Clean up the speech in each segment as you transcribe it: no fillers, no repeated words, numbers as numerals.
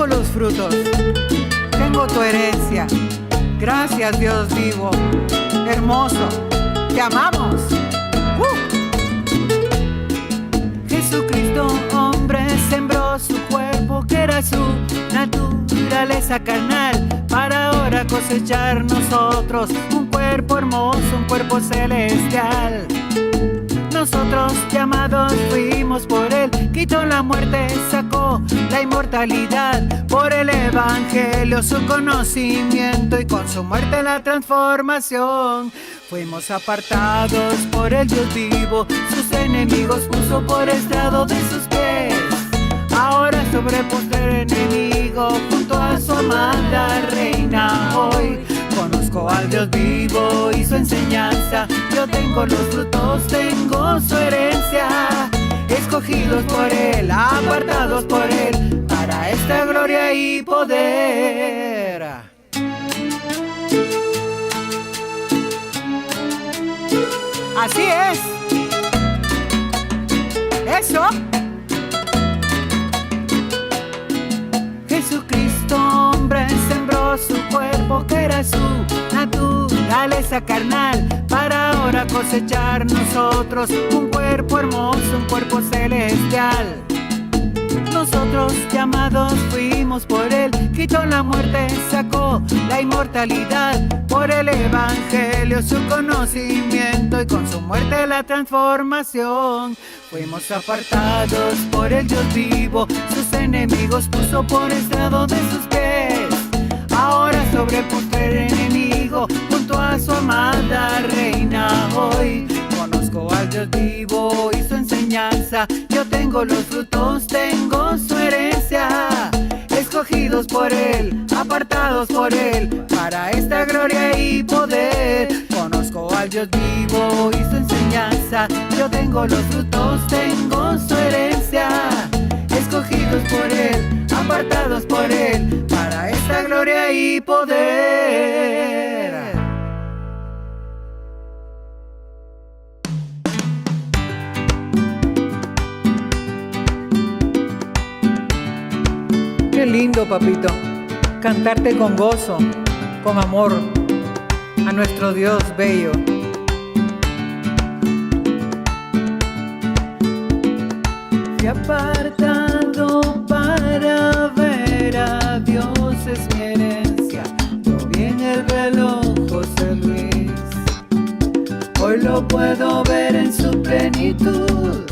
tengo los frutos, tengo tu herencia. Gracias, Dios vivo, hermoso, te amamos. Jesucristo, hombre, sembró su cuerpo, que era su naturaleza carnal, para ahora cosechar nosotros un cuerpo hermoso, un cuerpo celestial. Nosotros llamados fuimos por él, quitó la muerte, sacó la inmortalidad, por el evangelio su conocimiento y con su muerte la transformación. Fuimos apartados por el Dios vivo, sus enemigos puso por estrado de sus pies. Ahora sobre postrer enemigo, junto a su amada reina hoy. Conozco al Dios vivo y su enseñanza, yo tengo los frutos, tengo su herencia. Escogidos por él, apartados por él, para esta gloria y poder. Así es. Eso. Jesucristo, hombre, sembró su cuerpo, que era su naturaleza carnal, para ahora cosechar nosotros un cuerpo hermoso, un cuerpo celestial. Nosotros llamados fuimos por él, quitó la muerte, sacó la inmortalidad, por el evangelio su conocimiento y con su muerte la transformación. Fuimos apartados por el Dios vivo, sus enemigos puso por estrado de sus pies. Ahora sobre el postrer enemigo, junto a su amada reina hoy. Conozco al Dios vivo y su enseñanza, yo tengo los frutos, tengo su herencia. Escogidos por él, apartados por él, para esta gloria y poder. Conozco al Dios vivo y su enseñanza, yo tengo los frutos, tengo su herencia. Escogidos por él, apartados por él, para esta gloria y poder. Qué lindo, papito, cantarte con gozo, con amor, a nuestro Dios bello. Fui apartado para ver a Dios, es mi herencia. Lo vi en el velo José Luis, hoy lo puedo ver en su plenitud.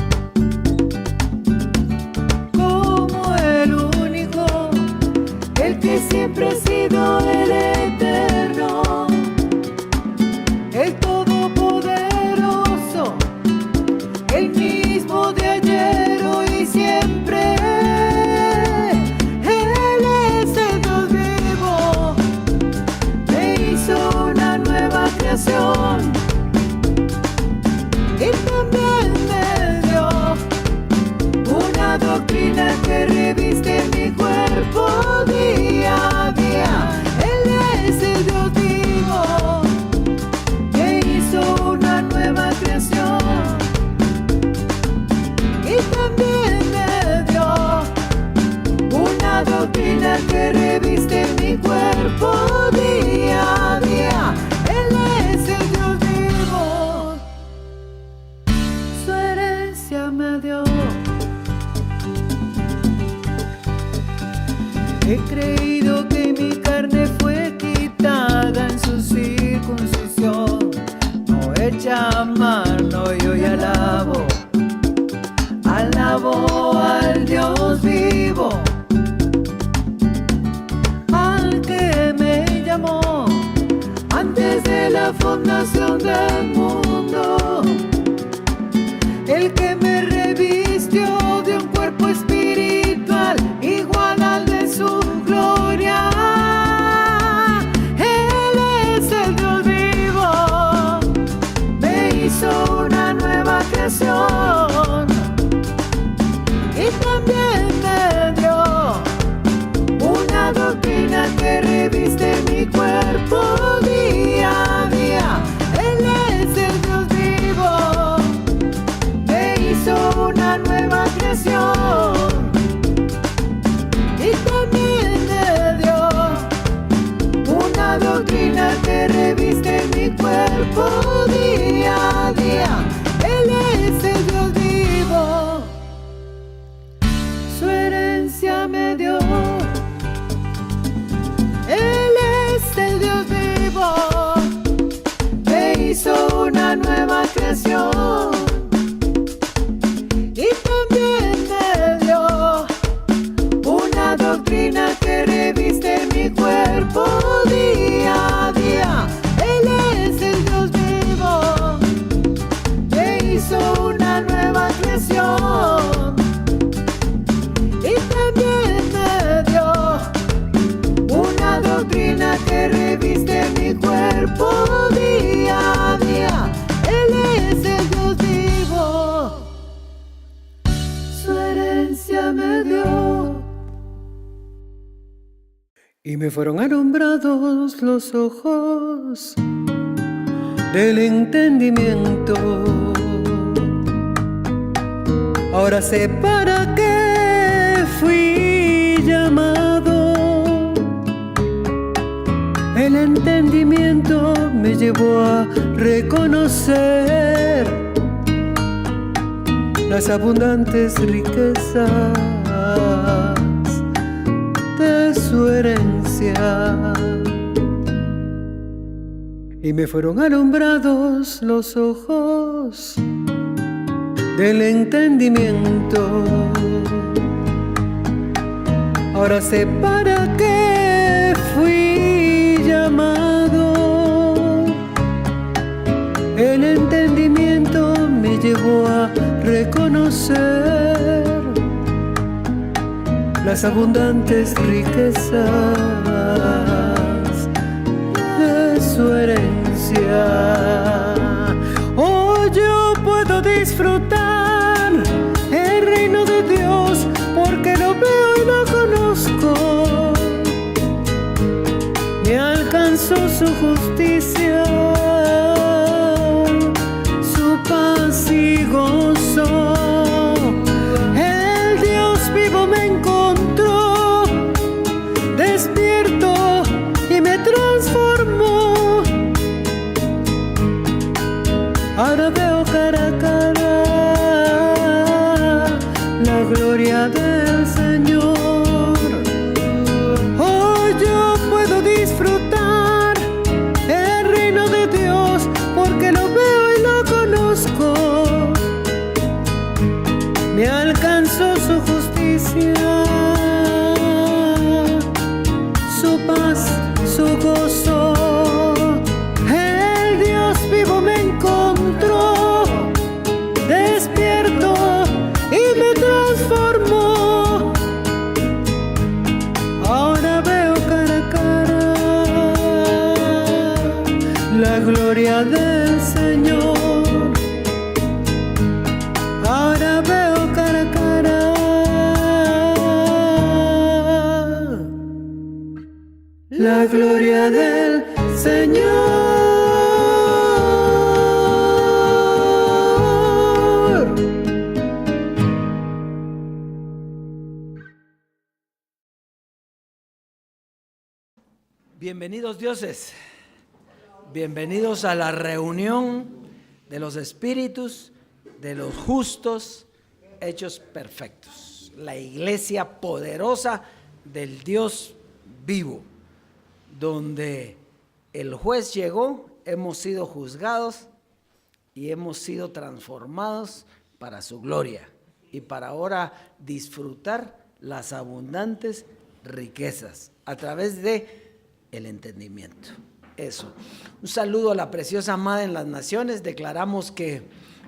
El que siempre ha sido el eterno, el todopoderoso, el mismo de ayer, hoy y siempre. Él es el Dios vivo, me hizo una nueva creación y también me dio una doctrina que reviste mi cuerpo día a día. Él es el Dios vivo que hizo una nueva creación y también me dio una doctrina que reviste mi cuerpo día a día. Él es el Dios vivo, su herencia me dio. He creído que mi carne fue quitada en su circuncisión, no hecha a mano, y hoy alabo al Dios vivo, al que me llamó antes de la fundación del mundo, el que me revistió de un cuerpo espiritual igual al de su gloria. Él es el Dios vivo, me hizo una nueva creación y también me dio una doctrina que reviste mi cuerpo día a día. Él es herencia me dio. Él es el Dios vivo, me hizo una nueva creación y también me dio una doctrina que reviste mi cuerpo día a día. Él es el Dios vivo, me hizo una nueva creación y también me dio una doctrina que reviste mi cuerpo día a día. Él es el Dios vivo, su herencia me dio. Y me fueron alumbrados los ojos del entendimiento. Ahora sé para qué fui llamado. El entendimiento me llevó a reconocer las abundantes riquezas de su herencia. Y me fueron alumbrados los ojos del entendimiento. Ahora sé para qué fui llamado. El entendimiento me llevó a reconocer las abundantes riquezas de su herencia. Hoy yo puedo disfrutar el reino de Dios porque lo veo y lo conozco. Me alcanzó su justicia, su paz y gozo. El Dios vivo me encontró, despierto y me transformó. Ahora veo cara a cara la gloria del Señor. Hoy yo puedo disfrutar el reino de Dios porque lo veo y lo conozco. Me alcanzó su justicia, su paz, su gozo. El Dios vivo me encontró, despierto y me transformó. Ahora veo cara a cara la gloria del Señor. Ahora veo cara a cara la gloria del Señor. Bienvenidos dioses, bienvenidos a la reunión de los espíritus, de los justos, hechos perfectos. La iglesia poderosa del Dios vivo, donde el juez llegó, hemos sido juzgados y hemos sido transformados para su gloria y para ahora disfrutar las abundantes riquezas a través de el entendimiento. Eso. Un saludo a la preciosa amada en las naciones. Declaramos que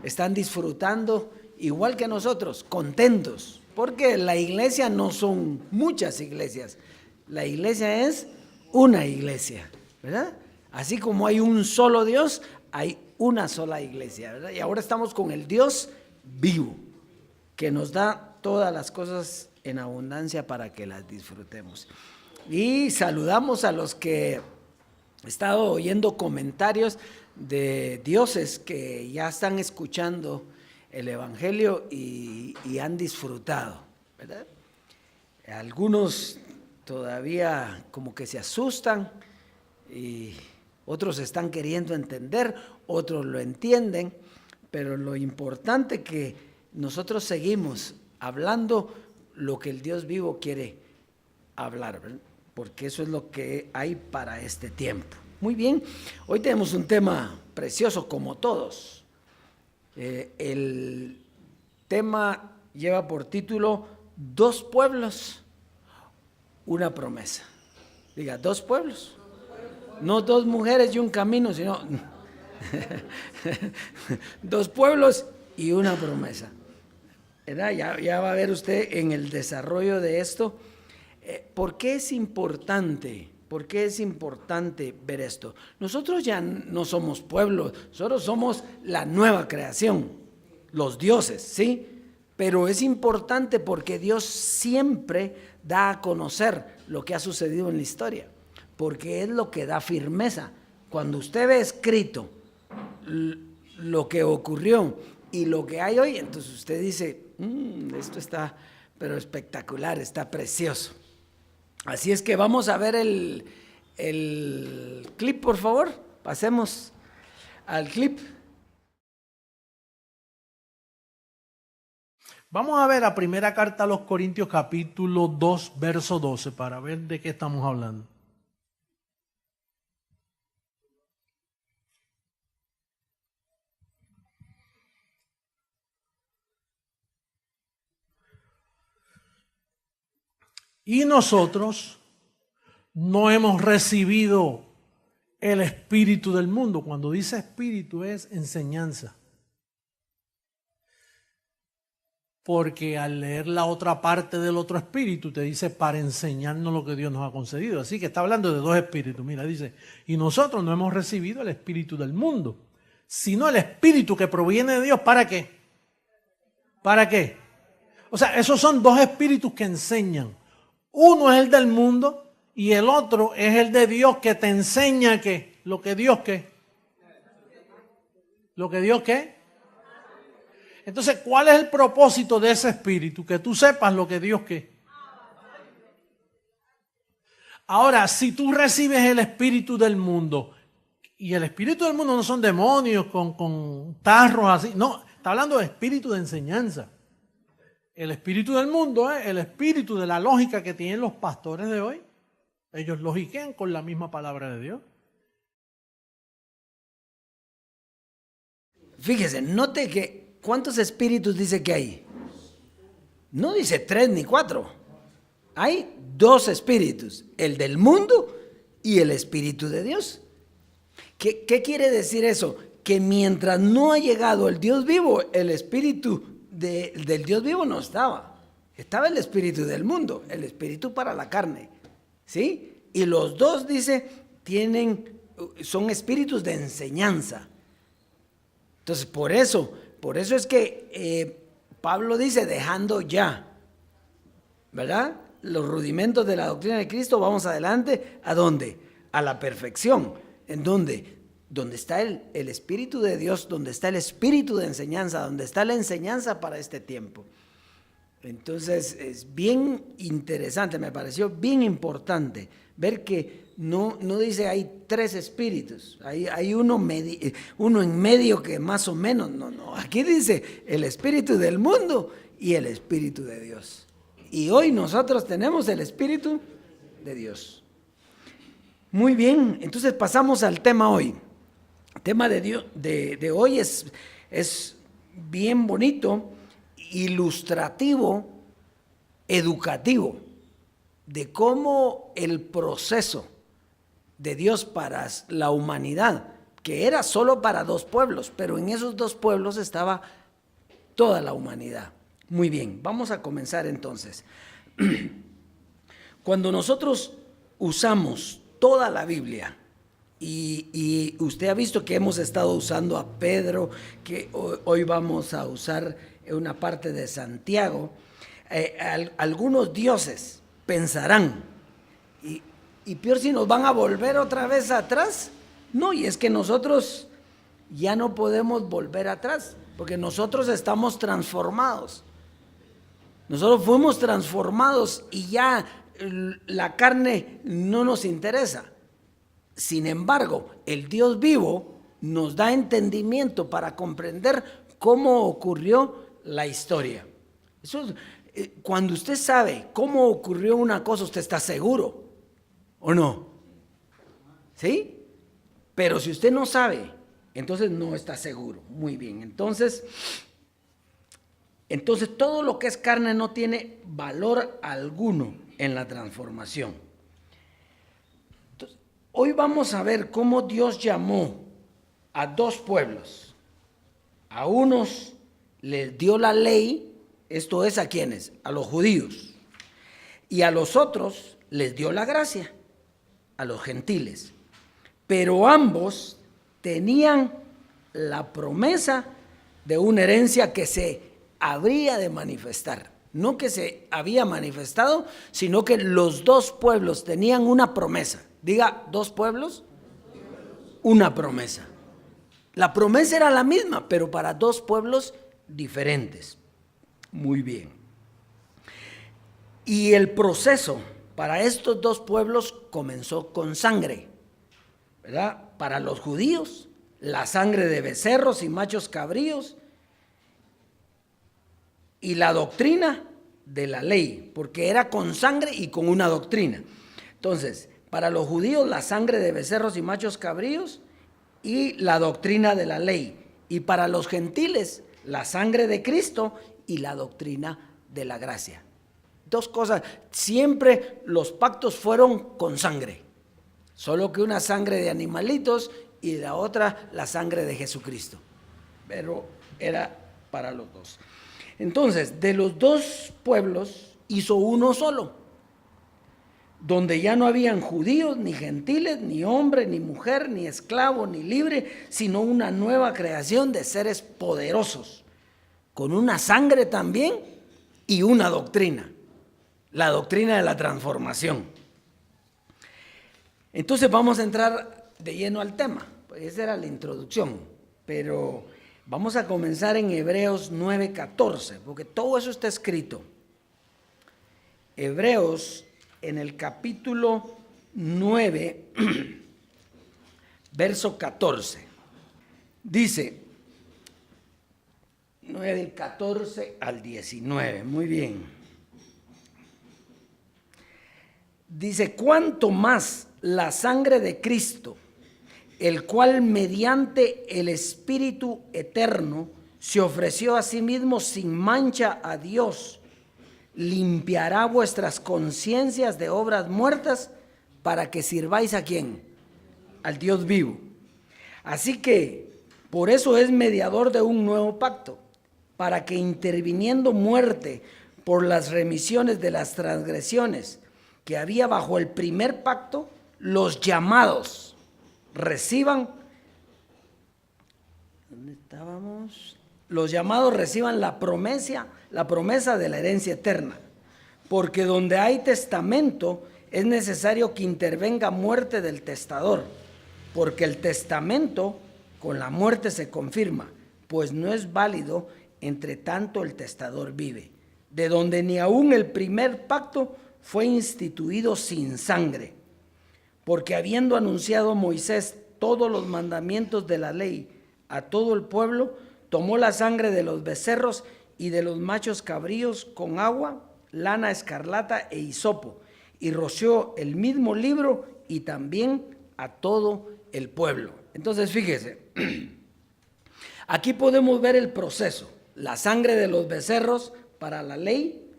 están disfrutando igual que nosotros, contentos, porque la iglesia no son muchas iglesias. La iglesia es una iglesia, ¿verdad? Así como hay un solo Dios, hay una sola iglesia, ¿verdad? Y ahora estamos con el Dios vivo, que nos da todas las cosas en abundancia para que las disfrutemos. Y saludamos a los que he estado oyendo comentarios de dioses que ya están escuchando el Evangelio y han disfrutado, ¿verdad? Algunos todavía como que se asustan y otros están queriendo entender, otros lo entienden, pero lo importante que nosotros seguimos hablando lo que el Dios vivo quiere hablar, ¿verdad? Porque eso es lo que hay para este tiempo. Muy bien, hoy tenemos un tema precioso como todos. El tema lleva por título Dos pueblos, una promesa. Diga, dos pueblos. No dos mujeres y un camino, sino dos pueblos y una promesa. ¿Verdad? Ya va a ver usted en el desarrollo de esto. ¿Por qué es importante? ¿Por qué es importante ver esto? Nosotros ya no somos pueblos, nosotros somos la nueva creación, los dioses, ¿sí? Pero es importante porque Dios siempre da a conocer lo que ha sucedido en la historia, porque es lo que da firmeza. Cuando usted ve escrito lo que ocurrió y lo que hay hoy, entonces usted dice, esto está pero espectacular, está precioso. Así es que vamos a ver el clip, por favor. Pasemos al clip. Vamos a ver la primera carta a los Corintios, capítulo 2, verso 12, para ver de qué estamos hablando. Y nosotros no hemos recibido el espíritu del mundo. Cuando dice espíritu es enseñanza. Porque al leer la otra parte del otro espíritu te dice para enseñarnos lo que Dios nos ha concedido. Así que está hablando de dos espíritus. Mira, dice, y nosotros no hemos recibido el espíritu del mundo, sino el espíritu que proviene de Dios. ¿Para qué? ¿Para qué? O sea, esos son dos espíritus que enseñan. Uno es el del mundo y el otro es el de Dios que te enseña que lo que Dios qué. Lo que Dios qué. Entonces, ¿cuál es el propósito de ese espíritu? Que tú sepas lo que Dios qué. Ahora, si tú recibes el espíritu del mundo, y el espíritu del mundo no son demonios con tarros así, no, está hablando de espíritu de enseñanza. El espíritu del mundo es el espíritu de la lógica que tienen los pastores de hoy. Ellos logiquean con la misma palabra de Dios. Fíjese, note que ¿cuántos espíritus dice que hay? No dice 3 ni 4. Hay 2 espíritus, el del mundo y el espíritu de Dios. ¿Qué quiere decir eso? Que mientras no ha llegado el Dios vivo, el espíritu del Dios vivo no estaba. Estaba el espíritu del mundo, el espíritu para la carne, ¿sí? Y los dos, dice, son espíritus de enseñanza. Entonces, por eso es que Pablo dice, dejando ya, ¿verdad? Los rudimentos de la doctrina de Cristo, vamos adelante, ¿a dónde? A la perfección. ¿En dónde? Donde está el Espíritu de Dios, donde está el espíritu de enseñanza, donde está la enseñanza para este tiempo. Entonces es bien interesante, me pareció bien importante ver que no dice hay 3 espíritus, hay uno en medio que más o menos, no, aquí dice el espíritu del mundo y el espíritu de Dios. Y hoy nosotros tenemos el espíritu de Dios. Muy bien, entonces pasamos al tema hoy. El tema de hoy es bien bonito, ilustrativo, educativo, de cómo el proceso de Dios para la humanidad, que era solo para 2 pueblos, pero en esos 2 pueblos estaba toda la humanidad. Muy bien, vamos a comenzar entonces. Cuando nosotros usamos toda la Biblia, y usted ha visto que hemos estado usando a Pedro, que hoy vamos a usar una parte de Santiago, algunos dioses pensarán, y peor si nos van a volver otra vez atrás. No, y es que nosotros ya no podemos volver atrás, porque nosotros estamos transformados. Nosotros fuimos transformados y ya la carne no nos interesa. Sin embargo, el Dios vivo nos da entendimiento para comprender cómo ocurrió la historia. Eso Cuando usted sabe cómo ocurrió una cosa, usted está seguro, ¿o no? ¿Sí? Pero si usted no sabe, entonces no está seguro. Muy bien, entonces todo lo que es carne no tiene valor alguno en la transformación. Entonces, hoy vamos a ver cómo Dios llamó a dos pueblos. A unos les dio la ley, esto es a quienes, a los judíos, y a los otros les dio la gracia, a los gentiles. Pero ambos tenían la promesa de una herencia que se habría de manifestar. No que se había manifestado, sino que los dos pueblos tenían una promesa. Diga, dos pueblos, una promesa. La promesa era la misma, pero para dos pueblos diferentes. Muy bien. Y el proceso para estos dos pueblos comenzó con sangre, ¿verdad? Para los judíos, la sangre de becerros y machos cabríos y la doctrina de la ley, porque era con sangre y con una doctrina. Entonces, para los judíos, la sangre de becerros y machos cabríos y la doctrina de la ley. Y para los gentiles, la sangre de Cristo y la doctrina de la gracia. Dos cosas, siempre los pactos fueron con sangre, solo que una sangre de animalitos y la otra la sangre de Jesucristo, pero era para los dos. Entonces, de los dos pueblos hizo uno solo, donde ya no habían judíos, ni gentiles, ni hombre, ni mujer, ni esclavo, ni libre, sino una nueva creación de seres poderosos, con una sangre también y una doctrina, la doctrina de la transformación. Entonces vamos a entrar de lleno al tema, pues esa era la introducción, pero vamos a comenzar en Hebreos 9:14, porque todo eso está escrito. Hebreos en el capítulo 9, verso 14, dice, 9 del 14 al 19, muy bien. Dice, cuánto más la sangre de Cristo, el cual mediante el Espíritu eterno se ofreció a sí mismo sin mancha a Dios, limpiará vuestras conciencias de obras muertas para que sirváis ¿a quién? Al Dios vivo. Así que por eso es mediador de un nuevo pacto, para que interviniendo muerte por las remisiones de las transgresiones que había bajo el primer pacto, los llamados reciban, ¿dónde estábamos? Los llamados reciban la promesa de la herencia eterna, porque donde hay testamento es necesario que intervenga muerte del testador, porque el testamento con la muerte se confirma, pues no es válido entre tanto el testador vive, de donde ni aun el primer pacto fue instituido sin sangre, porque habiendo anunciado Moisés todos los mandamientos de la ley a todo el pueblo, tomó la sangre de los becerros y de los machos cabríos con agua, lana escarlata e hisopo, y roció el mismo libro y también a todo el pueblo. Entonces fíjese, aquí podemos ver el proceso, la sangre de los becerros para la ley,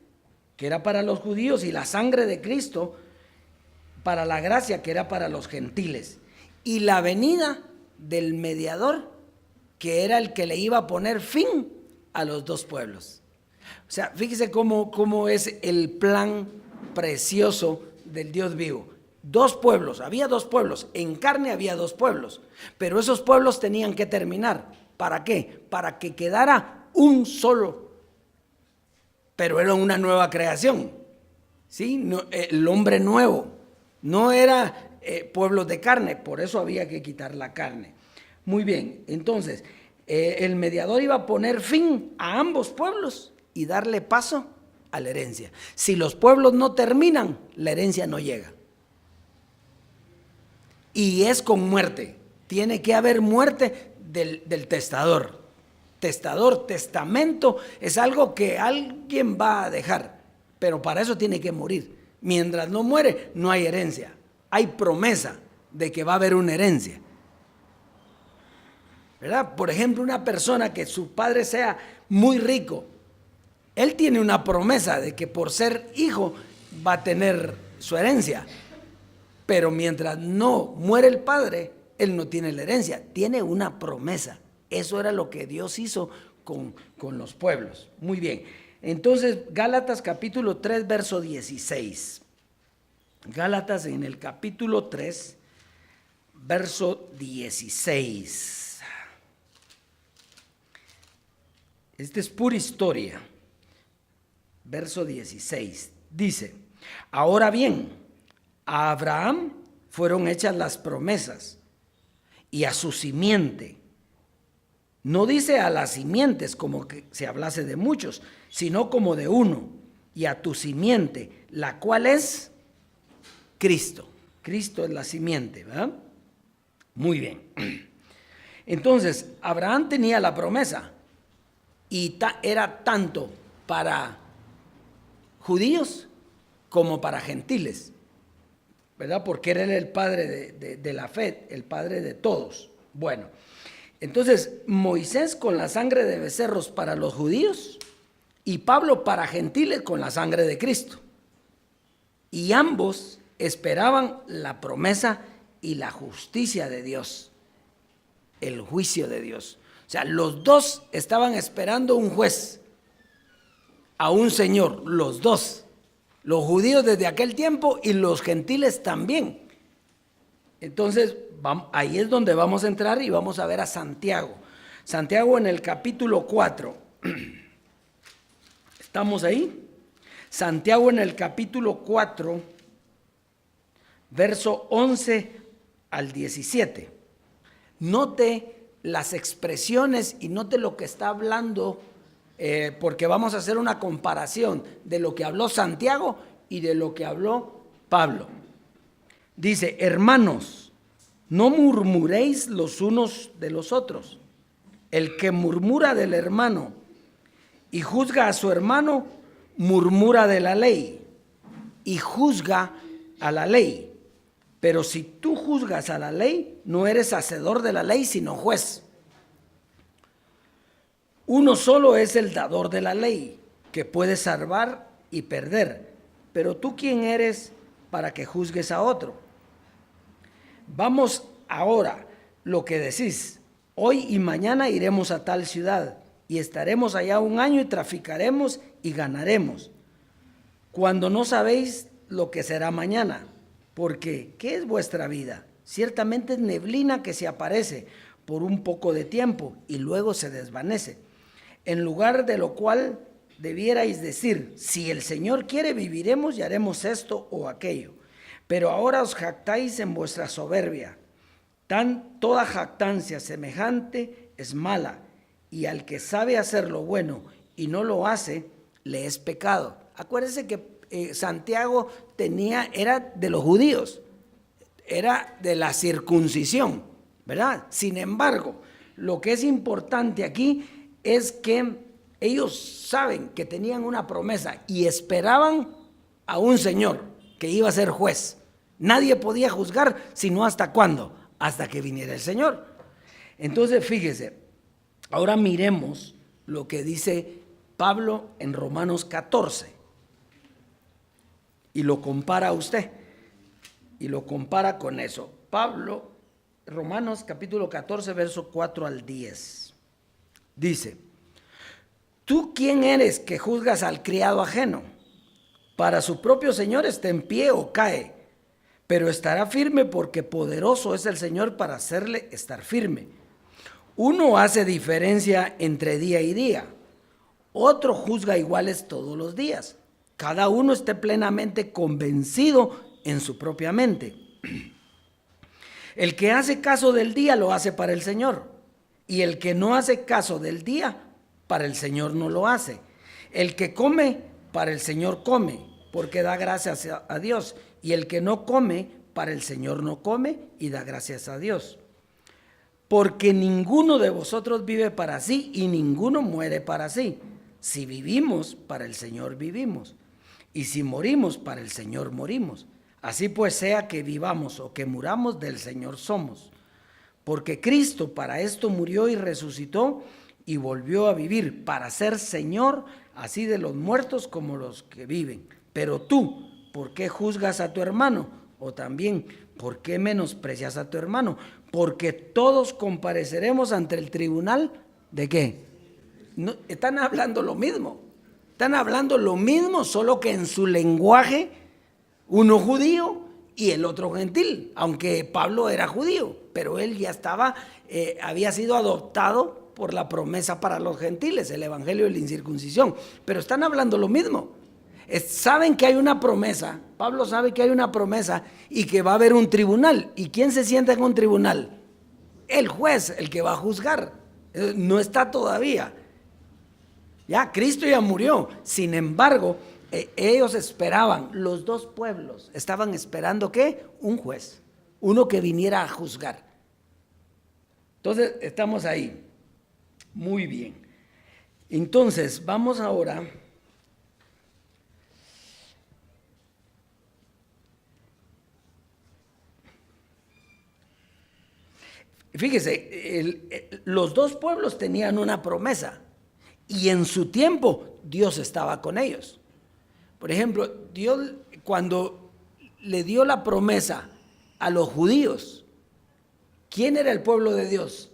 que era para los judíos, y la sangre de Cristo para la gracia, que era para los gentiles, y la venida del mediador, que era el que le iba a poner fin a los dos pueblos. O sea, fíjese cómo es el plan precioso del Dios vivo. Dos pueblos, había dos pueblos, en carne había dos pueblos, pero esos pueblos tenían que terminar. ¿Para qué? Para que quedara un solo, pero era una nueva creación, ¿sí? No, el hombre nuevo, no era pueblos de carne, por eso había que quitar la carne. Muy bien, entonces, el mediador iba a poner fin a ambos pueblos y darle paso a la herencia. Si los pueblos no terminan, la herencia no llega. Y es con muerte, tiene que haber muerte del testador. Testador, testamento es algo que alguien va a dejar, pero para eso tiene que morir. Mientras no muere, no hay herencia. Hay promesa de que va a haber una herencia, ¿verdad? Por ejemplo, una persona que su padre sea muy rico, él tiene una promesa de que por ser hijo va a tener su herencia, pero mientras no muere el padre, él no tiene la herencia, tiene una promesa. Eso era lo que Dios hizo con los pueblos. Muy bien. Entonces, Gálatas capítulo 3, verso 16. Gálatas en el capítulo 3, verso 16. Esta es pura historia. Verso 16. Dice, ahora bien, a Abraham fueron hechas las promesas y a su simiente. No dice a las simientes como que se hablase de muchos, sino como de uno, y a tu simiente, la cual es Cristo. Cristo es la simiente, ¿verdad? Muy bien. Entonces, Abraham tenía la promesa y era tanto para judíos como para gentiles, ¿verdad? Porque él era el padre de la fe, el padre de todos. Bueno, entonces Moisés con la sangre de becerros para los judíos y Pablo para gentiles con la sangre de Cristo. Y ambos esperaban la promesa y la justicia de Dios, el juicio de Dios. O sea, los dos estaban esperando un juez, a un Señor, los dos, los judíos desde aquel tiempo y los gentiles también. Entonces, ahí es donde vamos a entrar y vamos a ver a Santiago. Santiago en el capítulo 4. ¿Estamos ahí? Santiago en el capítulo 4, verso 11 al 17. Note las expresiones y note lo que está hablando, porque vamos a hacer una comparación de lo que habló Santiago y de lo que habló Pablo. Dice, hermanos, no murmuréis los unos de los otros. El que murmura del hermano y juzga a su hermano, murmura de la ley y juzga a la ley. Pero si tú juzgas a la ley, no eres hacedor de la ley, sino juez. Uno solo es el dador de la ley, que puede salvar y perder. Pero tú, ¿quién eres para que juzgues a otro? Vamos ahora, lo que decís, hoy y mañana iremos a tal ciudad y estaremos allá un año y traficaremos y ganaremos, cuando no sabéis lo que será mañana, porque ¿qué es vuestra vida? Ciertamente es neblina que se aparece por un poco de tiempo y luego se desvanece. En lugar de lo cual debierais decir, si el Señor quiere viviremos y haremos esto o aquello. Pero ahora os jactáis en vuestra soberbia. Toda jactancia semejante es mala, y al que sabe hacer lo bueno y no lo hace, le es pecado. Acuérdense que Santiago era de los judíos, era de la circuncisión, ¿verdad? Sin embargo, lo que es importante aquí es que ellos saben que tenían una promesa y esperaban a un Señor que iba a ser juez. Nadie podía juzgar sino hasta cuándo, hasta que viniera el Señor. Entonces, fíjese, ahora miremos lo que dice Pablo en Romanos 14 y lo compara a usted y lo compara con eso. Pablo, Romanos capítulo 14, verso 4 al 10, dice, ¿tú quién eres que juzgas al criado ajeno? Para su propio Señor esté en pie o cae, pero estará firme porque poderoso es el Señor para hacerle estar firme. Uno hace diferencia entre día y día, otro juzga iguales todos los días. Cada uno esté plenamente convencido en su propia mente. El que hace caso del día lo hace para el Señor, y el que no hace caso del día, para el Señor no lo hace. El que come, para el Señor come, porque da gracias a Dios, y el que no come, para el Señor no come y da gracias a Dios. porque ninguno de vosotros vive para sí y ninguno muere para sí. Si vivimos, para el Señor vivimos, y si morimos, para el Señor morimos. Así pues, sea que vivamos o que muramos, del Señor somos. Porque Cristo para esto murió y resucitó y volvió a vivir, para ser Señor así de los muertos como los que viven. Pero tú, ¿por qué juzgas a tu hermano? O también, ¿por qué menosprecias a tu hermano? Porque todos compareceremos ante el tribunal, ¿de qué? No, están hablando lo mismo. Están hablando lo mismo, solo que en su lenguaje, uno judío y el otro gentil, aunque Pablo era judío, pero él ya estaba, había sido adoptado por la promesa para los gentiles, el evangelio de la incircuncisión, pero están hablando lo mismo. Saben que hay una promesa, Pablo sabe que hay una promesa y que va a haber un tribunal. ¿Y quién se sienta en un tribunal? El juez, el que va a juzgar. No está todavía. Ya, Cristo ya murió. Sin embargo, ellos esperaban, los dos pueblos estaban esperando ¿qué? Un juez, uno que viniera a juzgar. Entonces, estamos ahí. Muy bien. Entonces, vamos ahora fíjese, los dos pueblos tenían una promesa y en su tiempo Dios estaba con ellos. Por ejemplo, Dios cuando le dio la promesa a los judíos, ¿quién era el pueblo de Dios?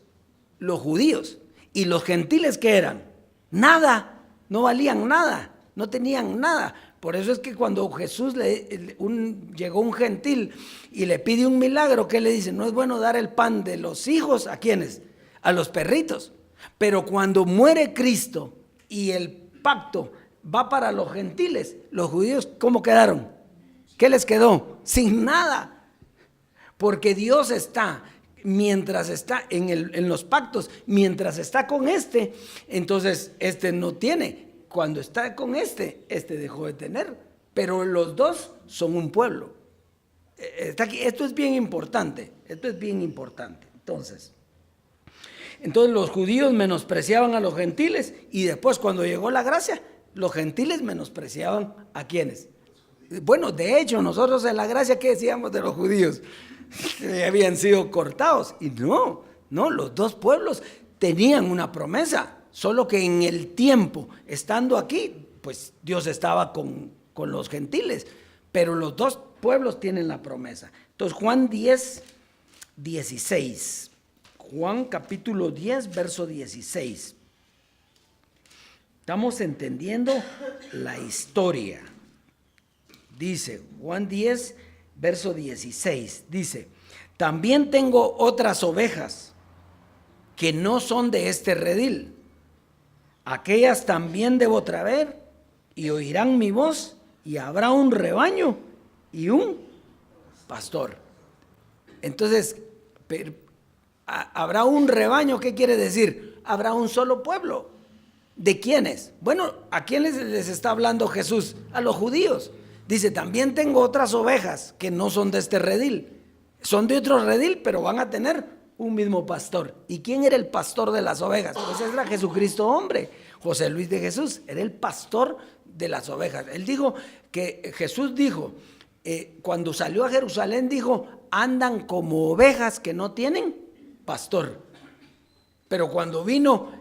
Los judíos. ¿Y los gentiles qué eran? Nada, no valían nada, no tenían nada. Por eso es que cuando Jesús llegó un gentil y le pide un milagro, ¿qué le dice? No es bueno dar el pan de los hijos, ¿a quiénes? A los perritos. Pero cuando muere Cristo y el pacto va para los gentiles, los judíos, ¿cómo quedaron? ¿Qué les quedó? Sin nada. Porque Dios está, mientras está en los pactos, mientras está con entonces no tiene. Cuando está con este dejó de tener, pero los dos son un pueblo. Esto es bien importante, Entonces los judíos menospreciaban a los gentiles y después cuando llegó la gracia, los gentiles menospreciaban ¿a quiénes? Bueno, de hecho nosotros en la gracia, ¿qué decíamos de los judíos? Que habían sido cortados. Y no, los dos pueblos tenían una promesa. Solo que en el tiempo, estando aquí, pues Dios estaba con los gentiles, pero los dos pueblos tienen la promesa. Entonces Juan 10, 16, Juan capítulo 10, verso 16. Estamos entendiendo la historia. Dice Juan 10, verso 16, dice, también tengo otras ovejas que no son de este redil. Aquellas también debo traer y oirán mi voz y habrá un rebaño y un pastor. Entonces, habrá un rebaño, ¿qué quiere decir? Habrá un solo pueblo. ¿De quiénes? Bueno, ¿a quién les está hablando Jesús? A los judíos. Dice, también tengo otras ovejas que no son de este redil. Son de otro redil, pero van a tener un mismo pastor. ¿Y quién era el pastor de las ovejas? Pues era Jesucristo hombre. José Luis de Jesús era el pastor de las ovejas. Él dijo que Jesús dijo, cuando salió a Jerusalén dijo, andan como ovejas que no tienen pastor. Pero cuando vino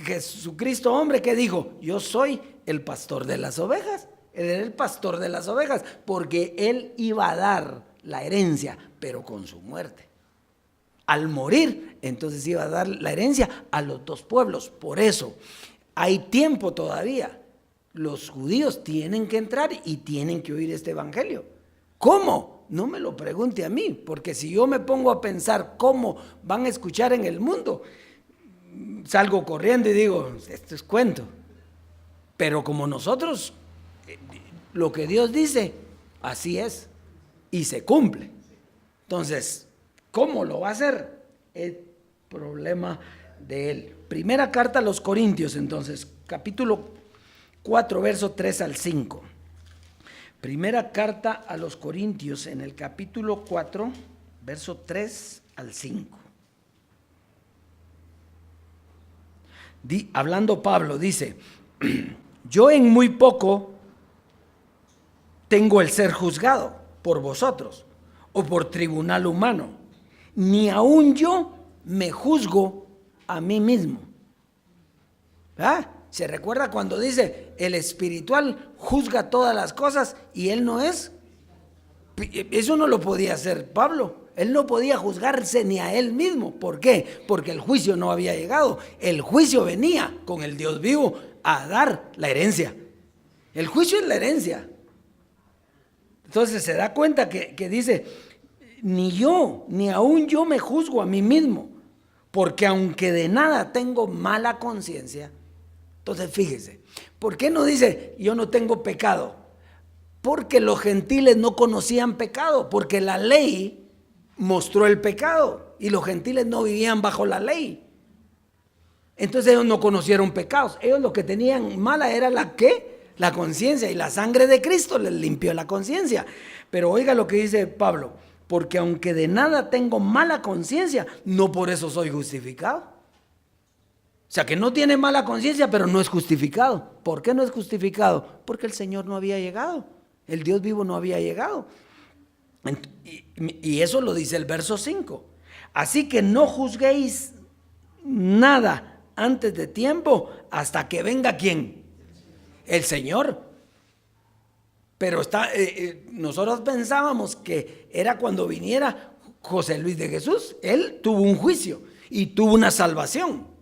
Jesucristo hombre, ¿qué dijo? Yo soy el pastor de las ovejas. Él era el pastor de las ovejas porque él iba a dar la herencia, pero con su muerte. Al morir, entonces iba a dar la herencia a los dos pueblos. Por eso, hay tiempo todavía. Los judíos tienen que entrar y tienen que oír este evangelio. ¿Cómo? No me lo pregunte a mí, porque si yo me pongo a pensar cómo van a escuchar en el mundo, salgo corriendo y digo, esto es cuento. Pero como nosotros, lo que Dios dice, así es, y se cumple. Entonces, ¿cómo lo va a hacer? El problema de él. Primera carta a los Corintios, entonces, capítulo 4, verso 3 al 5. Primera carta a los Corintios, en el capítulo 4, verso 3 al 5. hablando Pablo, dice, yo en muy poco tengo el ser juzgado por vosotros o por tribunal humano, ni aun yo me juzgo a mí mismo. ¿Ah? ¿Se recuerda cuando dice el espiritual juzga todas las cosas y él no es? Eso no lo podía hacer Pablo. Él no podía juzgarse ni a él mismo. ¿Por qué? Porque el juicio no había llegado. El juicio venía con el Dios vivo a dar la herencia. El juicio es la herencia. Entonces se da cuenta que dice, ni yo, ni aún yo me juzgo a mí mismo, porque aunque de nada tengo mala conciencia. Entonces fíjese, ¿por qué no dice yo no tengo pecado? Porque los gentiles no conocían pecado, porque la ley mostró el pecado y los gentiles no vivían bajo la ley. Entonces ellos no conocieron pecados. Ellos lo que tenían mala era la conciencia, y la sangre de Cristo les limpió la conciencia. Pero oiga lo que dice Pablo, porque aunque de nada tengo mala conciencia, no por eso soy justificado. O sea que no tiene mala conciencia, pero no es justificado. ¿Por qué no es justificado? Porque el Señor no había llegado, el Dios vivo no había llegado. Y eso lo dice el verso 5. Así que no juzguéis nada antes de tiempo hasta que venga ¿quién? El Señor. Pero nosotros pensábamos que era cuando viniera José Luis de Jesús. Él tuvo un juicio y tuvo una salvación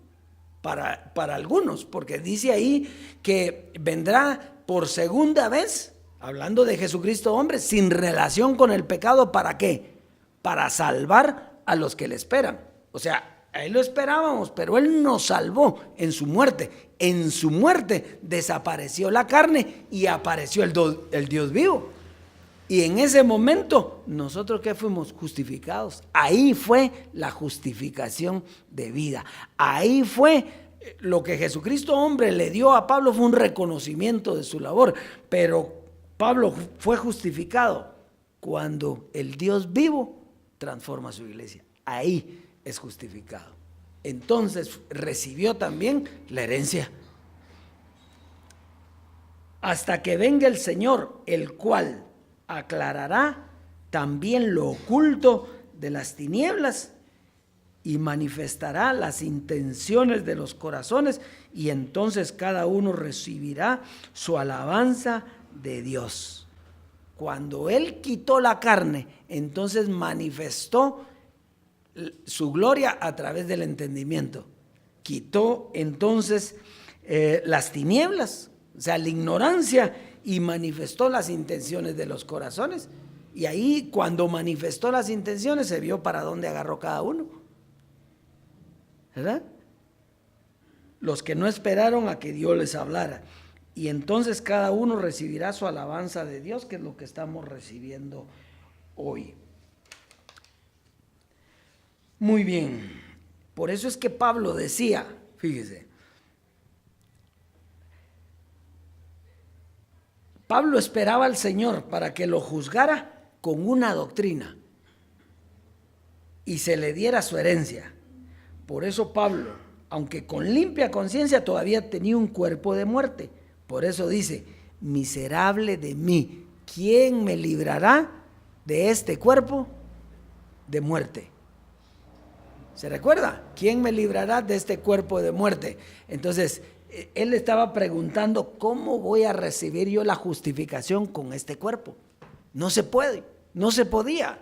para algunos, porque dice ahí que vendrá por segunda vez, hablando de Jesucristo hombre, sin relación con el pecado. ¿Para qué? Para salvar a los que le esperan. O sea, a él lo esperábamos, pero él nos salvó en su muerte. En su muerte desapareció la carne y apareció el Dios vivo. Y en ese momento, ¿nosotros qué fuimos? Justificados. Ahí fue la justificación de vida. Ahí fue lo que Jesucristo hombre le dio a Pablo, fue un reconocimiento de su labor. Pero Pablo fue justificado cuando el Dios vivo transforma su iglesia. Ahí es justificado. Entonces recibió también la herencia. Hasta que venga el Señor, el cual aclarará también lo oculto de las tinieblas y manifestará las intenciones de los corazones, y entonces cada uno recibirá su alabanza de Dios. Cuando Él quitó la carne, entonces manifestó su gloria a través del entendimiento. Quitó entonces las tinieblas, o sea, la ignorancia, y manifestó las intenciones de los corazones. Y ahí, cuando manifestó las intenciones, se vio para dónde agarró cada uno, ¿verdad? Los que no esperaron a que Dios les hablara. Y entonces cada uno recibirá su alabanza de Dios, que es lo que estamos recibiendo hoy. Muy bien. Por eso es que Pablo decía, fíjese, Pablo esperaba al Señor para que lo juzgara con una doctrina y se le diera su herencia. Por eso Pablo, aunque con limpia conciencia, todavía tenía un cuerpo de muerte. Por eso dice, miserable de mí, ¿quién me librará de este cuerpo de muerte? ¿Se recuerda? ¿Quién me librará de este cuerpo de muerte? Entonces, él estaba preguntando, ¿cómo voy a recibir yo la justificación con este cuerpo? No se puede, no se podía.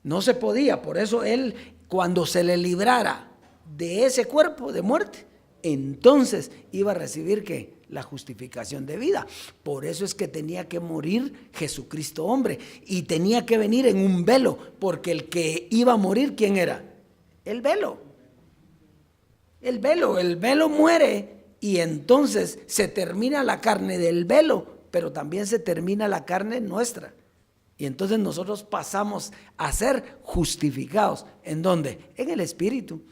No se podía. Por eso él, cuando se le librara de ese cuerpo de muerte, entonces iba a recibir ¿qué? La justificación de vida. Por eso es que tenía que morir Jesucristo hombre, y tenía que venir en un velo, porque el que iba a morir, ¿quién era? El velo. El velo muere, y entonces se termina la carne del velo, pero también se termina la carne nuestra. Y entonces nosotros pasamos a ser justificados. ¿En dónde? En el Espíritu.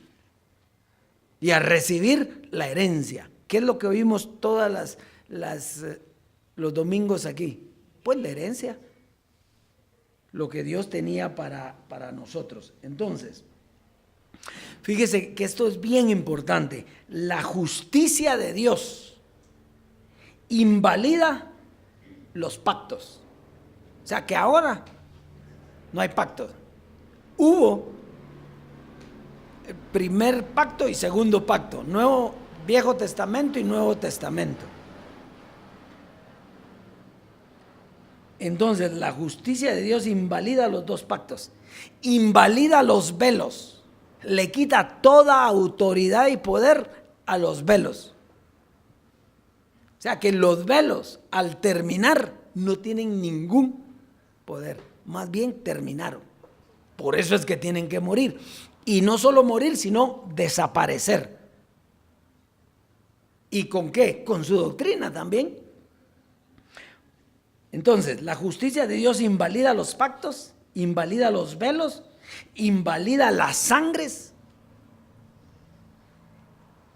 Y a recibir la herencia. ¿Qué es lo que oímos todas los domingos aquí? Pues la herencia. Lo que Dios tenía para nosotros. Entonces, Fíjese que esto es bien importante. La justicia de Dios invalida los pactos. O sea que ahora no hay pactos. Hubo el primer pacto y segundo pacto, Viejo Testamento y Nuevo Testamento. Entonces la justicia de Dios invalida los dos pactos, invalida los velos, le quita toda autoridad y poder a los velos. O sea que los velos al terminar no tienen ningún poder, más bien terminaron. Por eso es que tienen que morir. Y no solo morir, sino desaparecer. ¿Y con qué? Con su doctrina también. Entonces, la justicia de Dios invalida los pactos, invalida los velos, invalida las sangres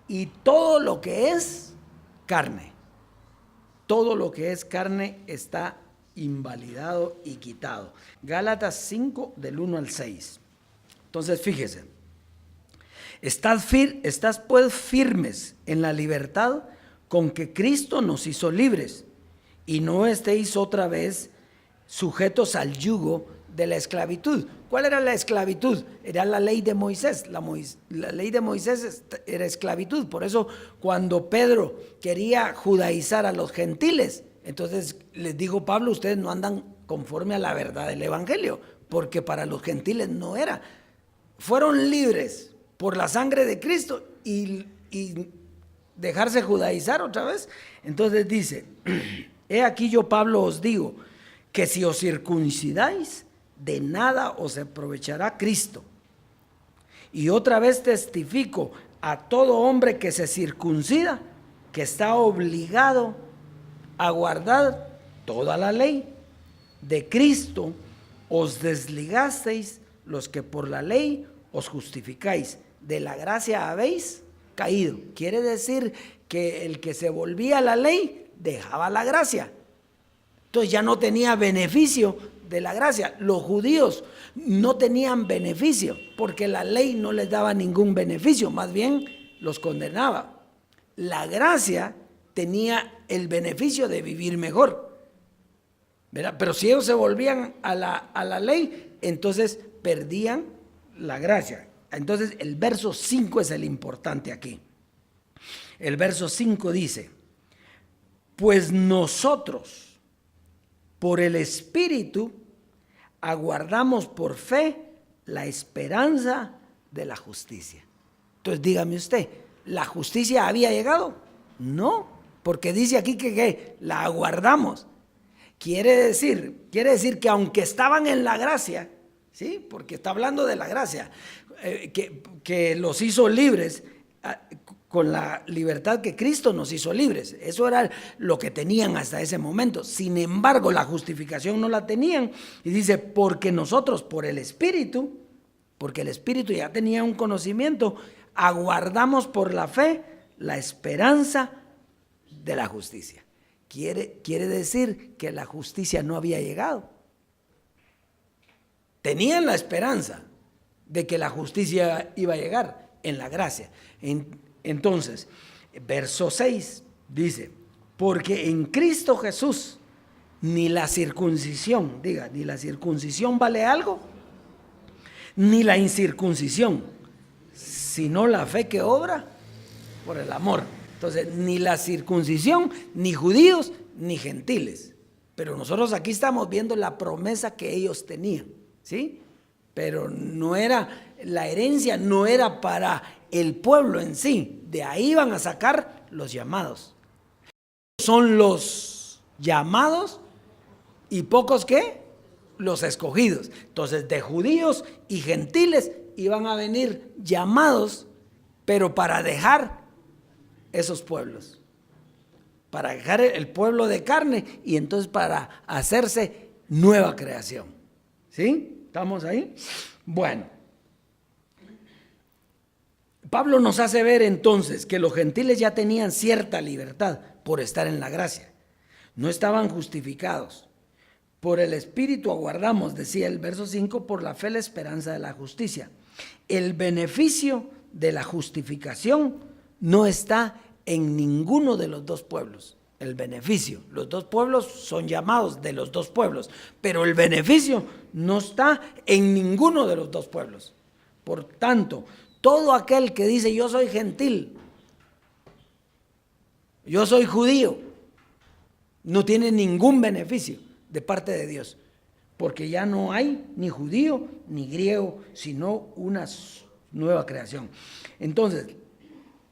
y todo lo que es carne. Todo lo que es carne está invalidado y quitado. Gálatas 5 del 1 al 6. Entonces fíjese, estad pues firmes en la libertad con que Cristo nos hizo libres, y no estéis otra vez sujetos al yugo de la esclavitud. ¿Cuál era la esclavitud? Era la ley de Moisés. La ley de Moisés era esclavitud. Por eso cuando Pedro quería judaizar a los gentiles, entonces les dijo Pablo, ustedes no andan conforme a la verdad del evangelio, porque para los gentiles no era. Fueron libres por la sangre de Cristo y dejarse judaizar otra vez. Entonces dice, he aquí yo Pablo os digo, que si os circuncidáis, de nada os aprovechará Cristo. Y otra vez testifico a todo hombre que se circuncida, que está obligado a guardar toda la ley. De Cristo os desligasteis los que por la ley os justificáis, de la gracia habéis caído. Quiere decir que el que se volvía a la ley dejaba la gracia. Entonces ya no tenía beneficio de la gracia. Los judíos no tenían beneficio porque la ley no les daba ningún beneficio, más bien los condenaba. La gracia tenía el beneficio de vivir mejor, ¿verdad? Pero si ellos se volvían a la ley, entonces perdían la gracia. Entonces el verso 5 es el importante aquí. El verso 5 dice, pues nosotros por el Espíritu aguardamos por fe la esperanza de la justicia. Entonces dígame usted, ¿la justicia había llegado? No, porque dice aquí que la aguardamos. Quiere decir que aunque estaban en la gracia, ¿sí? Porque está hablando de la gracia, que los hizo libres con la libertad que Cristo nos hizo libres. Eso era lo que tenían hasta ese momento. Sin embargo, la justificación no la tenían. Y dice, porque nosotros por el Espíritu, porque el Espíritu ya tenía un conocimiento, aguardamos por la fe la esperanza de la justicia. Quiere decir que la justicia no había llegado. Tenían la esperanza de que la justicia iba a llegar en la gracia. Entonces, verso 6 dice, porque en Cristo Jesús ni la circuncisión, ni la circuncisión vale algo, ni la incircuncisión, sino la fe que obra por el amor. Entonces, ni la circuncisión, ni judíos, ni gentiles. Pero nosotros aquí estamos viendo la promesa que ellos tenían, ¿sí? Pero no era, la herencia no era para el pueblo en sí. De ahí van a sacar los llamados. Son los llamados y pocos ¿qué? Los escogidos. Entonces, de judíos y gentiles iban a venir llamados, pero para dejar esos pueblos, para dejar el pueblo de carne y entonces para hacerse nueva creación. ¿Sí? ¿Estamos ahí? Bueno, Pablo nos hace ver entonces que los gentiles ya tenían cierta libertad por estar en la gracia. No estaban justificados. Por el Espíritu aguardamos, decía el verso 5, por la fe la esperanza de la justicia. El beneficio de la justificación no está en ninguno de los dos pueblos. El beneficio, los dos pueblos son llamados de los dos pueblos, pero el beneficio no está en ninguno de los dos pueblos. Por tanto, todo aquel que dice yo soy gentil, yo soy judío, no tiene ningún beneficio de parte de Dios, porque ya no hay ni judío ni griego, sino una nueva creación. Entonces,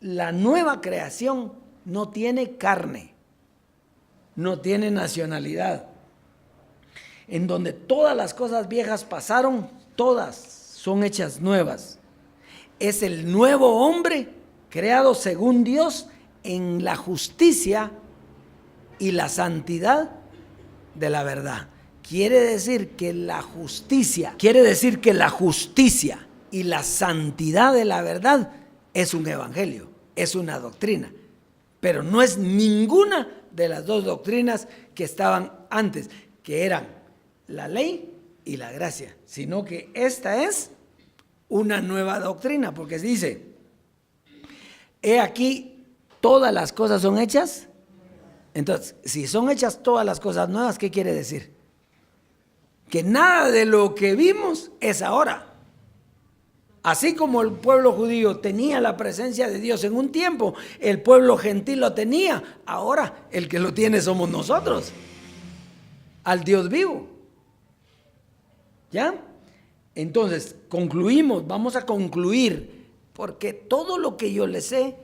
la nueva creación no tiene carne, no tiene nacionalidad. En donde todas las cosas viejas pasaron, todas son hechas nuevas. Es el nuevo hombre creado según Dios en la justicia y la santidad de la verdad. Quiere decir que la justicia y la santidad de la verdad es un evangelio, es una doctrina, pero no es ninguna de las dos doctrinas que estaban antes, que eran la ley y la gracia, sino que esta es una nueva doctrina, porque dice, he aquí todas las cosas son hechas. Entonces, si son hechas todas las cosas nuevas, ¿qué quiere decir? Que nada de lo que vimos es ahora. Así como el pueblo judío tenía la presencia de Dios en un tiempo, el pueblo gentil lo tenía, ahora el que lo tiene somos nosotros, al Dios vivo. ¿Ya? Entonces, concluimos, vamos a concluir, porque todo lo que yo les he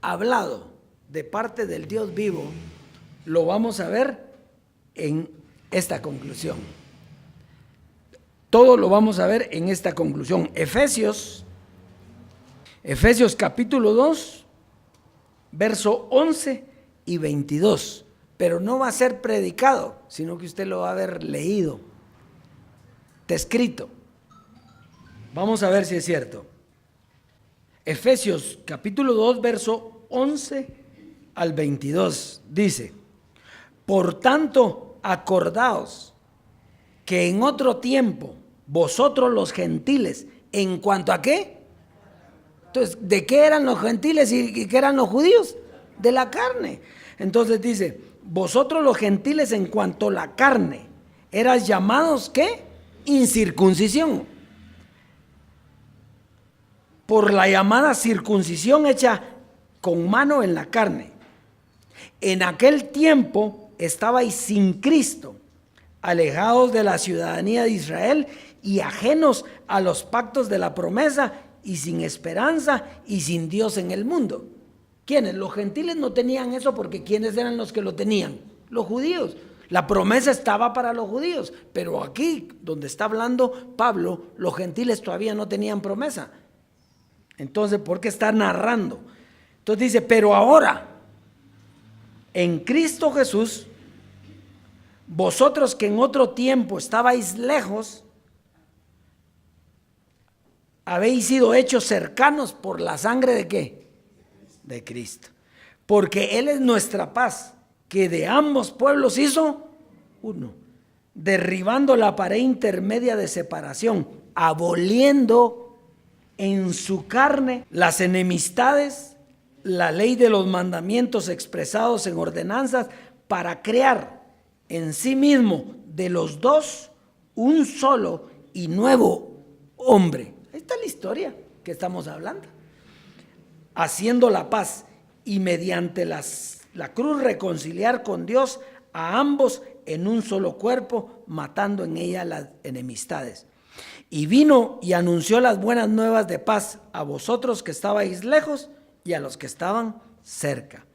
hablado de parte del Dios vivo, lo vamos a ver en esta conclusión. Todo lo vamos a ver en esta conclusión. Efesios capítulo 2, verso 11 y 22. Pero no va a ser predicado, sino que usted lo va a haber leído. Está escrito. Vamos a ver si es cierto. Efesios capítulo 2, verso 11 al 22. Dice, por tanto, acordaos que en otro tiempo vosotros los gentiles, ¿en cuanto a qué? Entonces, ¿de qué eran los gentiles y qué eran los judíos? De la carne. Entonces dice, vosotros los gentiles en cuanto a la carne, eras llamados ¿qué? Incircuncisión. Por la llamada circuncisión hecha con mano en la carne. En aquel tiempo estabais sin Cristo, alejados de la ciudadanía de Israel y ajenos a los pactos de la promesa y sin esperanza y sin Dios en el mundo. ¿Quiénes? Los gentiles no tenían eso, porque ¿quiénes eran los que lo tenían? Los judíos. La promesa estaba para los judíos, pero aquí donde está hablando Pablo, los gentiles todavía no tenían promesa. Entonces, ¿por qué está narrando? Entonces dice, pero ahora, en Cristo Jesús, vosotros que en otro tiempo estabais lejos, habéis sido hechos cercanos por la sangre ¿de qué? De Cristo. Porque Él es nuestra paz, que de ambos pueblos hizo uno, derribando la pared intermedia de separación, aboliendo en su carne las enemistades, la ley de los mandamientos expresados en ordenanzas, para crear en sí mismo de los dos un solo y nuevo hombre. Ahí está la historia que estamos hablando. Haciendo la paz y mediante la cruz reconciliar con Dios a ambos en un solo cuerpo, matando en ella las enemistades. Y vino y anunció las buenas nuevas de paz a vosotros que estabais lejos y a los que estaban cerca.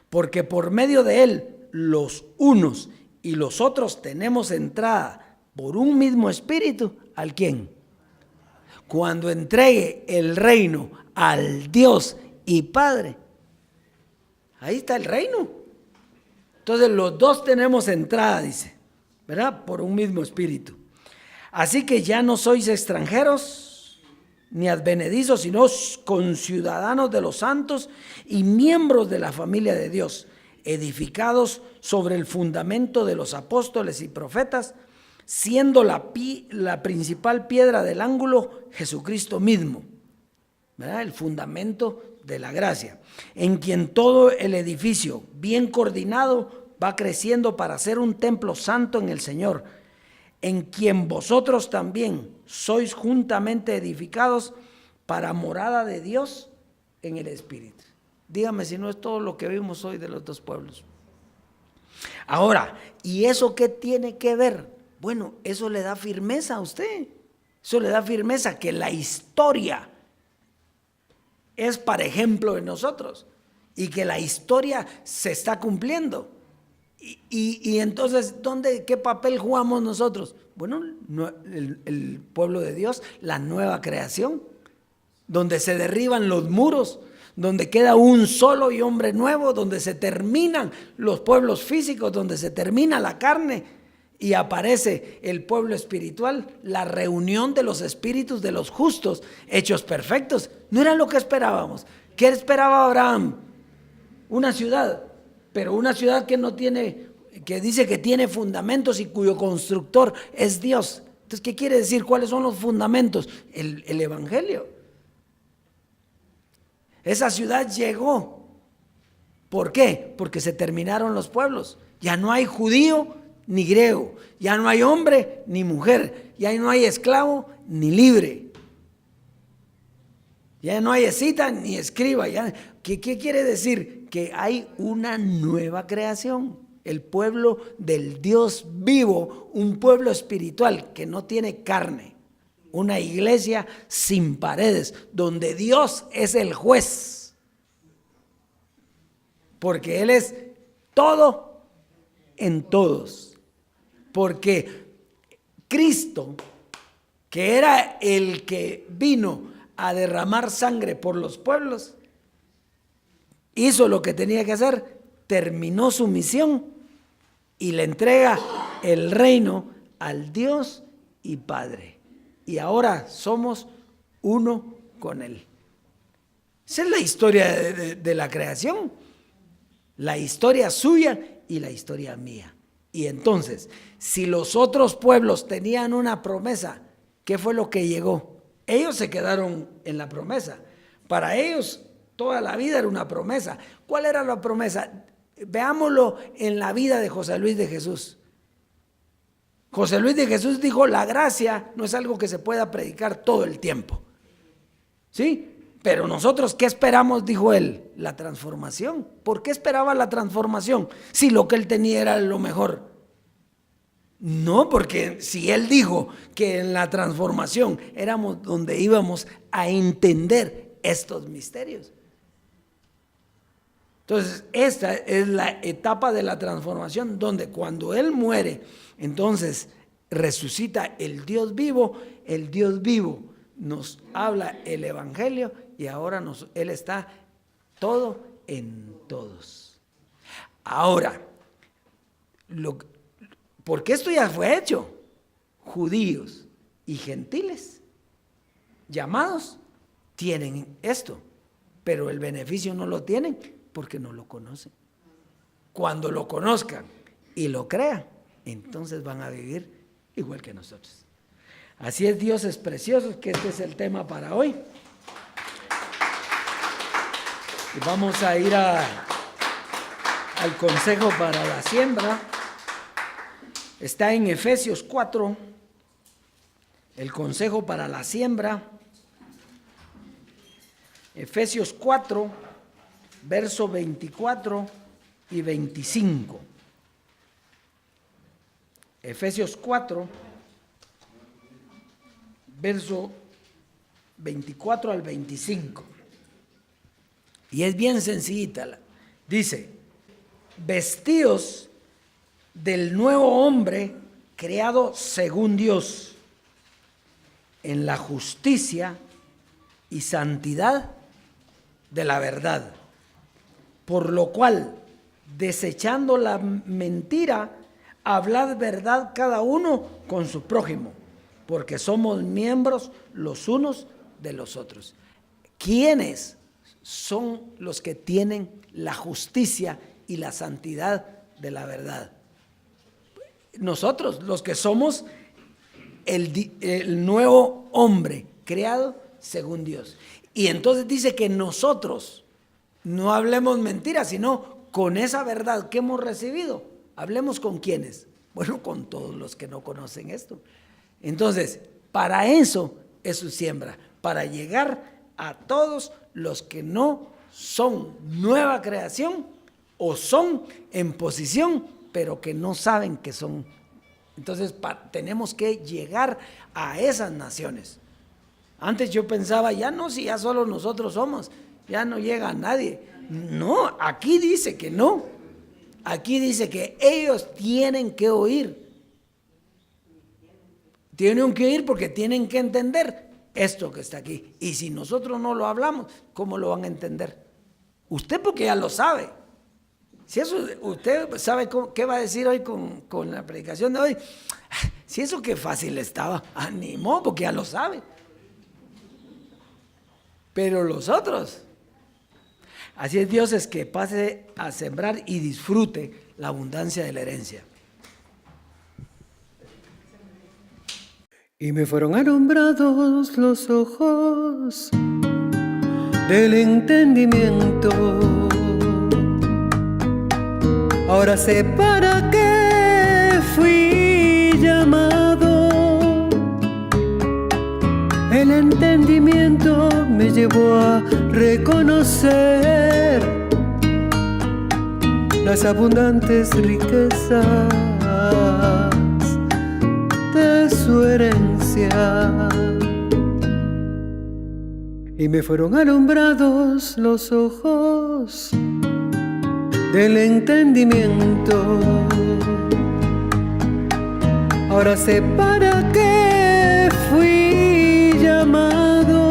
Porque por medio de él los unos y los otros tenemos entrada por un mismo espíritu. ¿Al quién? Cuando entregue el reino al Dios y Padre, ahí está el reino. Entonces los dos tenemos entrada, dice, ¿verdad? Por un mismo espíritu. Así que ya no sois extranjeros ni advenedizos, sino conciudadanos de los santos y miembros de la familia de Dios, edificados sobre el fundamento de los apóstoles y profetas, siendo la principal piedra del ángulo Jesucristo mismo. ¿verdad? El fundamento de la gracia, en quien todo el edificio, bien coordinado, va creciendo para ser un templo santo en el Señor, en quien vosotros también sois juntamente edificados para morada de Dios en el Espíritu. Dígame si no es todo lo que vimos hoy de los dos pueblos. Ahora, ¿y eso qué tiene que ver? Bueno, eso le da firmeza a usted. Eso le da firmeza que la historia es para ejemplo de nosotros y que la historia se está cumpliendo. Y entonces, ¿qué papel jugamos nosotros? Bueno, el pueblo de Dios, la nueva creación, donde se derriban los muros, donde queda un solo y hombre nuevo, donde se terminan los pueblos físicos, donde se termina la carne y aparece el pueblo espiritual, la reunión de los espíritus de los justos, hechos perfectos. No era lo que esperábamos. ¿Qué esperaba Abraham? Una ciudad, pero una ciudad que no tiene, que dice que tiene fundamentos y cuyo constructor es Dios. Entonces, ¿qué quiere decir? ¿Cuáles son los fundamentos? El Evangelio. Esa ciudad llegó. ¿Por qué? Porque se terminaron los pueblos. Ya no hay judío ni griego. Ya no hay hombre ni mujer. Ya no hay esclavo ni libre. Ya no hay escita ni escriba. ¿Qué quiere decir? Que hay una nueva creación. El pueblo del Dios vivo, un pueblo espiritual que no tiene carne. Una iglesia sin paredes, donde Dios es el juez. Porque Él es todo en todos. Porque Cristo, que era el que vino a derramar sangre por los pueblos, hizo lo que tenía que hacer, terminó su misión y le entrega el reino al Dios y Padre. Y ahora somos uno con Él. Esa es la historia de la creación. La historia suya y la historia mía. Y entonces, si los otros pueblos tenían una promesa, ¿qué fue lo que llegó? Ellos se quedaron en la promesa. Para ellos, toda la vida era una promesa. ¿Cuál era la promesa? Veámoslo en la vida de José Luis de Jesús. José Luis de Jesús dijo, la gracia no es algo que se pueda predicar todo el tiempo. ¿Sí? Pero nosotros, ¿qué esperamos? Dijo él, la transformación. ¿Por qué esperaba la transformación? Si lo que él tenía era lo mejor. No, porque si él dijo que en la transformación éramos donde íbamos a entender estos misterios. Entonces, esta es la etapa de la transformación donde cuando Él muere, entonces resucita el Dios vivo nos habla el Evangelio y ahora Él está todo en todos. Ahora, porque esto ya fue hecho, judíos y gentiles llamados tienen esto, pero el beneficio no lo tienen porque no lo conocen. Cuando lo conozcan y lo crean, entonces van a vivir igual que nosotros. Así es, Dios es precioso, que este es el tema para hoy. Y vamos a ir al consejo para la siembra. Está en Efesios 4, el consejo para la siembra. Efesios 4, verso 24 y 25. Efesios 4, verso 24 al 25. Y es bien sencillita. Dice, vestíos del nuevo hombre creado según Dios, en la justicia y santidad de la verdad. Por lo cual, desechando la mentira, hablad verdad cada uno con su prójimo, porque somos miembros los unos de los otros. ¿Quiénes son los que tienen la justicia y la santidad de la verdad? Nosotros, los que somos el nuevo hombre creado según Dios. Y entonces dice que nosotros no hablemos mentiras, sino con esa verdad que hemos recibido. ¿Hablemos con quiénes? Bueno, con todos los que no conocen esto. Entonces, para eso es su siembra, para llegar a todos los que no son nueva creación o son en posición, pero que no saben que son. Entonces, tenemos que llegar a esas naciones. Antes yo pensaba, ya no, si ya solo nosotros somos, ya no llega a nadie. No, aquí dice que no. Aquí dice que ellos tienen que oír. Tienen que oír porque tienen que entender esto que está aquí. Y si nosotros no lo hablamos, ¿cómo lo van a entender? Usted porque ya lo sabe. Si eso, usted sabe qué va a decir hoy con la predicación de hoy. Si eso qué fácil estaba, animó porque ya lo sabe. Pero los otros, así es Dios, es que pase a sembrar y disfrute la abundancia de la herencia. Y me fueron alumbrados los ojos del entendimiento. Ahora sé para qué fui llamado. El entendimiento me llevó a reconocer las abundantes riquezas de su herencia. Y me fueron alumbrados los ojos del entendimiento. Ahora sé para qué fui llamado.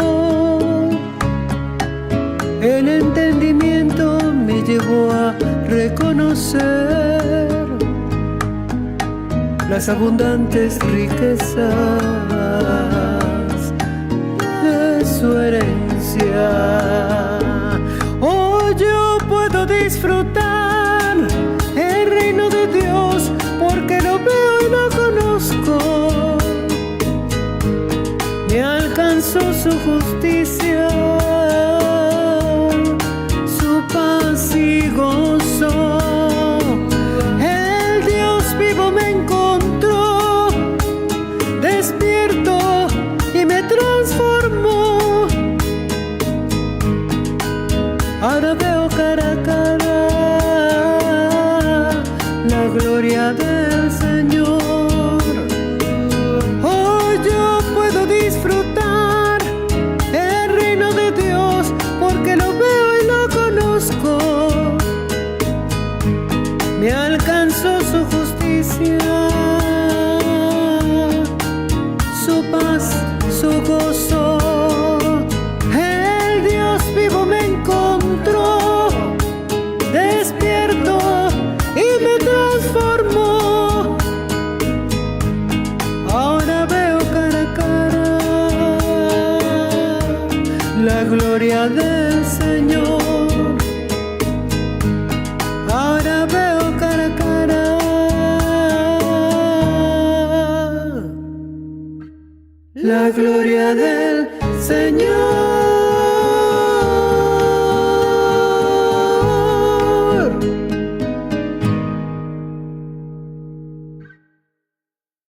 El entendimiento me llevó a reconocer las abundantes riquezas de su herencia. Hoy yo puedo disfrutar el reino de Dios porque lo veo y lo conozco. Me alcanzó su justicia, su paz y gozo. El Dios vivo me encontró, despierto y me transformó. Ahora veo cara a cara la gloria del Señor. Hoy yo puedo disfrutar el reino de Dios porque lo veo y lo conozco. Me alcanzó su justicia, su paz, su gozo. El Dios vivo me encontró, despierto y me transformó. Ahora veo cara a cara la gloria del Señor. Ahora veo cara a cara la gloria del Señor.